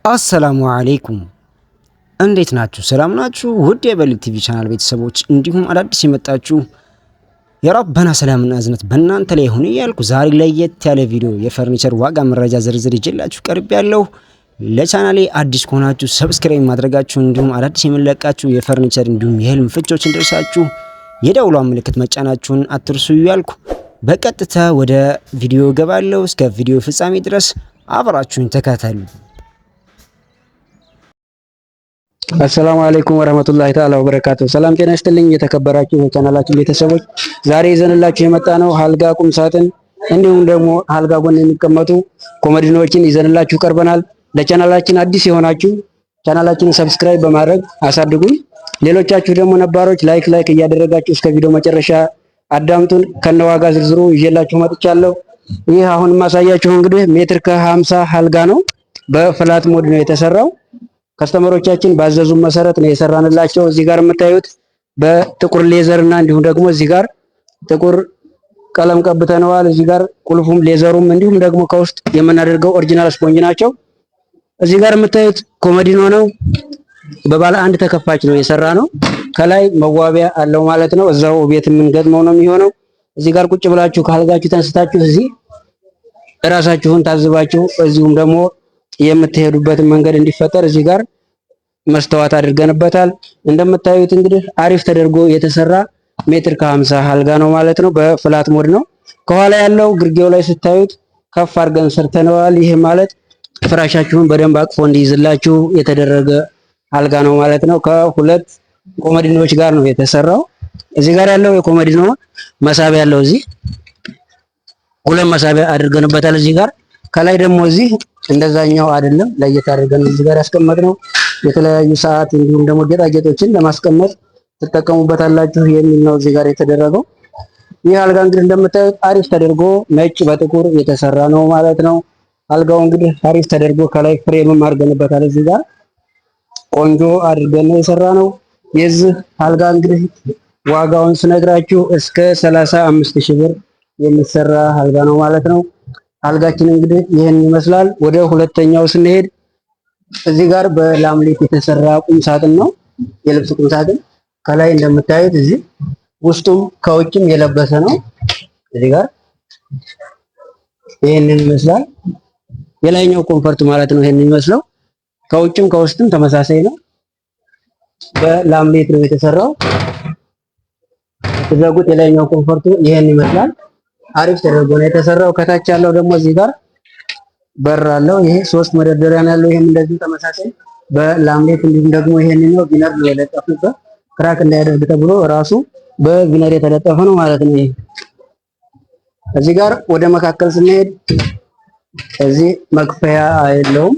አሰላሙ አለይኩም እንዴት ናችሁ? ሰላም ናችሁ? ውድ የበልግ ቲቪ ቻናል ቤተሰቦች እንዲሁም አዳዲስ የመጣችሁ የረበና ሰላምና እዝነት በእናንተ ላይ ይሁን እያልኩ ዛሬ ለየት ያለ ቪዲዮ የፈርኒቸር ዋጋ መረጃ ዝርዝር ይዤላችሁ ቀርቤያለሁ። ለቻናሌ አዲስ ከሆናችሁ ሰብስክራይብ ማድረጋችሁ እንዲሁም አዳዲስ የምንለቃችሁ የፈርኒቸር እንዲሁም የህልም ፍቾች እንደርሳችሁ የደውሏን ምልክት መጫናችሁን አትርሱ እያልኩ በቀጥታ ወደ ቪዲዮ ገባለሁ። እስከ ቪዲዮ ፍጻሜ ድረስ አብራችሁን ተከታተሉ። አሰላሙ አለይኩም ወራህመቱላሂ ተዓላ ወበረካቱ። ሰላም ጤና ይስጥልኝ የተከበራችሁ የቻናላችን ቤተሰቦች፣ ዛሬ ይዘንላችሁ የመጣ ነው አልጋ፣ ቁም ሳጥን እንዲሁም ደግሞ አልጋ ጎን የሚቀመጡ ኮመዲኖችን ይዘንላችሁ ቀርበናል። ለቻናላችን አዲስ የሆናችሁ ቻናላችንን ሰብስክራይብ በማድረግ አሳድጉን። ሌሎቻችሁ ደግሞ ነባሮች ላይክ እያደረጋችሁ እስከ ቪዲዮ መጨረሻ አዳምጡን። ከነዋጋ ዝርዝሩ ይዤላችሁ መጥቻለሁ። ይህ አሁን ማሳያችሁ እንግዲህ ሜትር ከ50 አልጋ ነው። በፍላት ሞድ ነው የተሰራው። ከስተመሮቻችን ባዘዙ መሰረት ነው የሰራንላቸው። እዚህ ጋር የምታዩት በጥቁር ሌዘር እና እንዲሁም ደግሞ እዚህ ጋር ጥቁር ቀለም ቀብተነዋል። እዚህ ጋር ቁልፉም ሌዘሩም እንዲሁም ደግሞ ከውስጥ የምናደርገው ኦሪጂናል ስፖንጅ ናቸው። እዚህ ጋር የምታዩት ኮመዲኖ ነው። በባለ አንድ ተከፋች ነው የሰራ ነው። ከላይ መዋቢያ አለው ማለት ነው። እዛው ቤት የምንገጥመው ነው የሚሆነው። እዚህ ጋር ቁጭ ብላችሁ ካልጋችሁ ተንስታችሁ እዚህ እራሳችሁን ታዝባችሁ እዚሁም ደግሞ የምትሄዱበትን መንገድ እንዲፈጠር እዚህ ጋር መስተዋት አድርገንበታል። እንደምታዩት እንግዲህ አሪፍ ተደርጎ የተሰራ ሜትር ከ50 አልጋ ነው ማለት ነው። በፍላት ሞድ ነው። ከኋላ ያለው ግርጌው ላይ ስታዩት ከፍ አድርገን ሰርተነዋል። ይህ ማለት ፍራሻችሁን በደንብ አቅፎ እንዲይዝላችሁ የተደረገ አልጋ ነው ማለት ነው። ከሁለት ኮመዲኖች ጋር ነው የተሰራው። እዚህ ጋር ያለው የኮመዲኖ መሳቢያ ያለው እዚህ ሁለት መሳቢያ አድርገንበታል። እዚህ ጋር ከላይ ደግሞ እዚህ እንደዛኛው አይደለም፣ ለየት አድርገን እዚህ ጋር ያስቀመጥነው የተለያዩ ሰዓት እንዲሁም ደግሞ ጌጣጌጦችን ለማስቀመጥ ትጠቀሙበታላችሁ የሚል ነው እዚህ ጋር የተደረገው። ይህ አልጋ እንግዲህ እንደምታዩት አሪፍ ተደርጎ ነጭ በጥቁር የተሰራ ነው ማለት ነው። አልጋው እንግዲህ አሪፍ ተደርጎ ከላይ ፍሬምም አድርገንበታል። እዚህ ጋር ቆንጆ አድርገን ነው የሰራ ነው። የዚህ አልጋ እንግዲህ ዋጋውን ስነግራችሁ እስከ 35,000 ብር የሚሰራ አልጋ ነው ማለት ነው። አልጋችን እንግዲህ ይህን ይመስላል። ወደ ሁለተኛው ስንሄድ እዚህ ጋር በላምሌት የተሰራ ቁም ሳጥን ነው፣ የልብስ ቁም ሳጥን። ከላይ እንደምታዩት እዚህ ውስጡም ከውጭም የለበሰ ነው። እዚህ ጋር ይህንን ይመስላል። የላይኛው ኮምፈርት ማለት ነው ይህንን ይመስለው። ከውጭም ከውስጥም ተመሳሳይ ነው። በላምሌት ነው የተሰራው። ተዘጉት። የላይኛው ኮምፈርቱ ይህን ይመስላል። አሪፍ ተደርጎ ነው የተሰራው። ከታች ያለው ደግሞ እዚህ ጋር በር አለው። ይሄ 3 መደርደሪያ ነው ያለው። ይሄም እንደዚህ ተመሳሳይ በላምሌት እንዲሁም ደግሞ ይሄንን ነው ቪነር ነው የለጠፉበት ክራክ እንዳያደርግ ተብሎ ራሱ በቪነር የተለጠፈ ነው ማለት ነው። ይሄ እዚህ ጋር ወደ መካከል ስንሄድ እዚህ መክፈያ የለውም።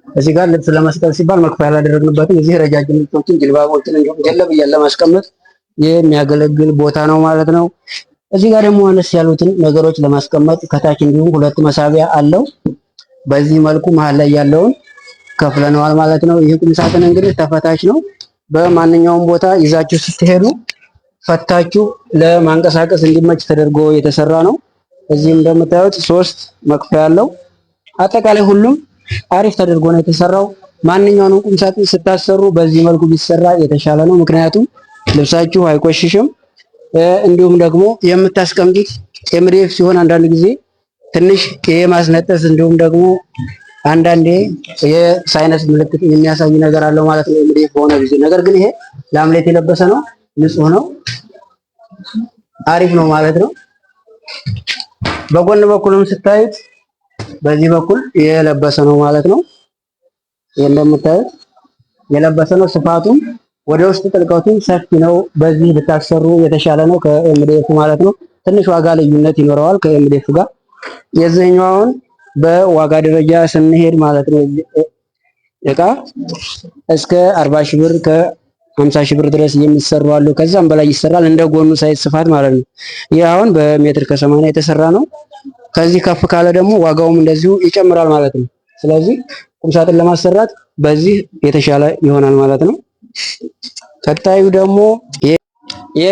እዚህ ጋር ልብስ ለመስቀል ሲባል መክፈያ አላደረግንበትም። እዚህ ረጃጅም ልብሶችን ጅልባቦችን እንዲሁም ጀለብያን ለማስቀመጥ የሚያገለግል ቦታ ነው ማለት ነው። እዚህ ጋር ደግሞ አነስ ያሉትን ነገሮች ለማስቀመጥ ከታች እንዲሁም ሁለት መሳቢያ አለው። በዚህ መልኩ መሀል ላይ ያለውን ከፍለነዋል ማለት ነው። ይህ ቁም ሳጥን እንግዲህ ተፈታች ነው። በማንኛውም ቦታ ይዛችሁ ስትሄዱ ፈታችሁ ለማንቀሳቀስ እንዲመች ተደርጎ የተሰራ ነው። እዚህም እንደምታዩት 3 መክፈያ አለው። አጠቃላይ ሁሉም አሪፍ ተደርጎ ነው የተሰራው። ማንኛውንም ቁም ሳጥን ስታሰሩ በዚህ መልኩ ቢሰራ የተሻለ ነው። ምክንያቱም ልብሳችሁ አይቆሽሽም። እንዲሁም ደግሞ የምታስቀምጡት ኤምዲኤፍ ሲሆን አንዳንድ ጊዜ ትንሽ የማስነጠስ እንዲሁም ደግሞ አንዳንዴ የሳይነስ ምልክት የሚያሳይ ነገር አለው ማለት ነው ኤምዲኤፍ በሆነ ጊዜ። ነገር ግን ይሄ ላምሌት የለበሰ ነው፣ ንጹህ ነው፣ አሪፍ ነው ማለት ነው። በጎን በኩልም ስታዩት በዚህ በኩል የለበሰ ነው ማለት ነው። ይሄ እንደምታዩት የለበሰ ነው። ስፋቱም ወደ ውስጥ ጥልቀቱም ሰፊ ነው። በዚህ ብታሰሩ የተሻለ ነው ከኤምዲኤፍ ማለት ነው። ትንሽ ዋጋ ልዩነት ይኖረዋል ከኤምዲኤፍ ጋር። የዚህኛውን በዋጋ ደረጃ ስንሄድ ማለት ነው እቃ እስከ 40,000 ብር ከ50,000 ብር ድረስ የሚሰሩ አሉ። ከዛም በላይ ይሰራል እንደ ጎኑ ሳይዝ ስፋት ማለት ነው። ይህ አሁን በሜትር ከ80 የተሰራ ነው። ከዚህ ከፍ ካለ ደግሞ ዋጋውም እንደዚሁ ይጨምራል ማለት ነው። ስለዚህ ቁምሳጥን ለማሰራት በዚህ የተሻለ ይሆናል ማለት ነው። ቀጣዩ ደግሞ ይሄ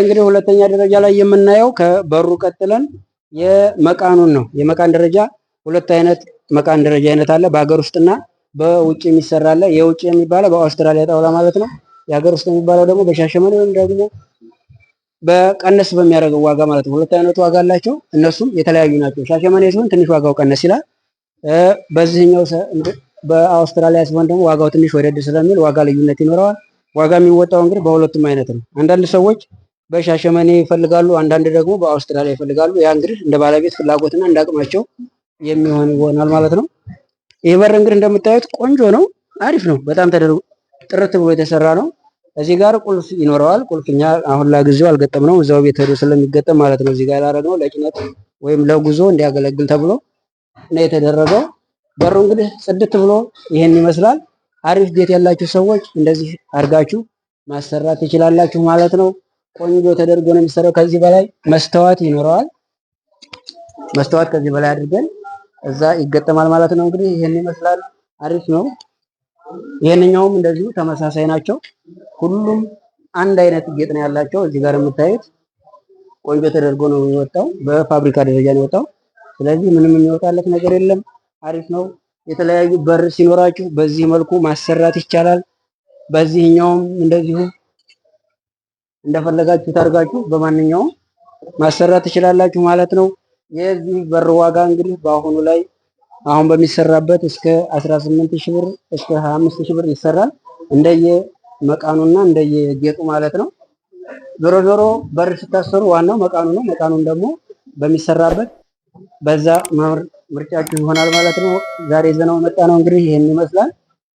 እንግዲህ ሁለተኛ ደረጃ ላይ የምናየው ከበሩ ቀጥለን የመቃኑን ነው። የመቃን ደረጃ ሁለት አይነት መቃን ደረጃ አይነት አለ። በሀገር ውስጥና በውጭ የሚሰራ አለ። የውጭ የሚባለው በአውስትራሊያ ጣውላ ማለት ነው። የሀገር ውስጥ የሚባለው ደግሞ በሻሸመኔ ወይም ደግሞ በቀነስ በሚያደርገው ዋጋ ማለት ነው። ሁለት አይነት ዋጋ አላቸው። እነሱም የተለያዩ ናቸው። ሻሸመኔ ሲሆን ትንሽ ዋጋው ቀነስ ይላል። በዚህኛው በአውስትራሊያ ሲሆን ደግሞ ዋጋው ትንሽ ወደድ ስለሚል ዋጋ ልዩነት ይኖረዋል። ዋጋ የሚወጣው እንግዲህ በሁለቱም አይነት ነው። አንዳንድ ሰዎች በሻሸመኔ ይፈልጋሉ፣ አንዳንድ ደግሞ በአውስትራሊያ ይፈልጋሉ። ያ እንግዲህ እንደ ባለቤት ፍላጎትና እንደ አቅማቸው የሚሆን ይሆናል ማለት ነው። ይህ በር እንግዲህ እንደምታዩት ቆንጆ ነው፣ አሪፍ ነው። በጣም ተደርጎ ጥርት ብሎ የተሰራ ነው። እዚህ ጋር ቁልፍ ይኖረዋል። ቁልፍ እኛ አሁን ለጊዜው አልገጠምነው፣ እዛው ቤት ሄዶ ስለሚገጠም ማለት ነው። እዚህ ጋር ያላረግነው ለጭነት ወይም ለጉዞ እንዲያገለግል ተብሎ ነው የተደረገው። በሩ እንግዲህ ጽድት ብሎ ይሄን ይመስላል። አሪፍ ቤት ያላችሁ ሰዎች እንደዚህ አድርጋችሁ ማሰራት ትችላላችሁ ማለት ነው። ቆንጆ ተደርጎ ነው የሚሰራው። ከዚህ በላይ መስተዋት ይኖረዋል። መስተዋት ከዚህ በላይ አድርገን እዛ ይገጠማል ማለት ነው። እንግዲህ ይሄን ይመስላል። አሪፍ ነው። ይሄንኛውም እንደዚሁ ተመሳሳይ ናቸው። ሁሉም አንድ አይነት ጌጥ ነው ያላቸው። እዚህ ጋር የምታዩት ቆንጆ ተደርጎ ነው የወጣው። በፋብሪካ ደረጃ ነው የወጣው። ስለዚህ ምንም የሚወጣለት ነገር የለም። አሪፍ ነው። የተለያዩ በር ሲኖራችሁ በዚህ መልኩ ማሰራት ይቻላል። በዚህኛውም እንደዚሁ እንደፈለጋችሁ ታርጋችሁ በማንኛውም ማሰራት ትችላላችሁ ማለት ነው። የዚህ በር ዋጋ እንግዲህ በአሁኑ ላይ አሁን በሚሰራበት እስከ 18000 ብር እስከ 25000 ብር ይሰራል። እንደየ መቃኑና እንደየ ጌጡ ማለት ነው። ዞሮ ዞሮ በር ስታሰሩ ዋናው መቃኑ ነው። መቃኑን ደግሞ በሚሰራበት በዛ ምርጫችሁ ይሆናል ማለት ነው። ዛሬ ይዘነው መጣ ነው እንግዲህ ይሄን ይመስላል።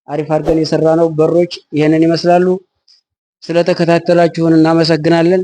አሪፍ አድርገን የሰራነው በሮች ይሄንን ይመስላሉ። ስለተከታተላችሁን እናመሰግናለን።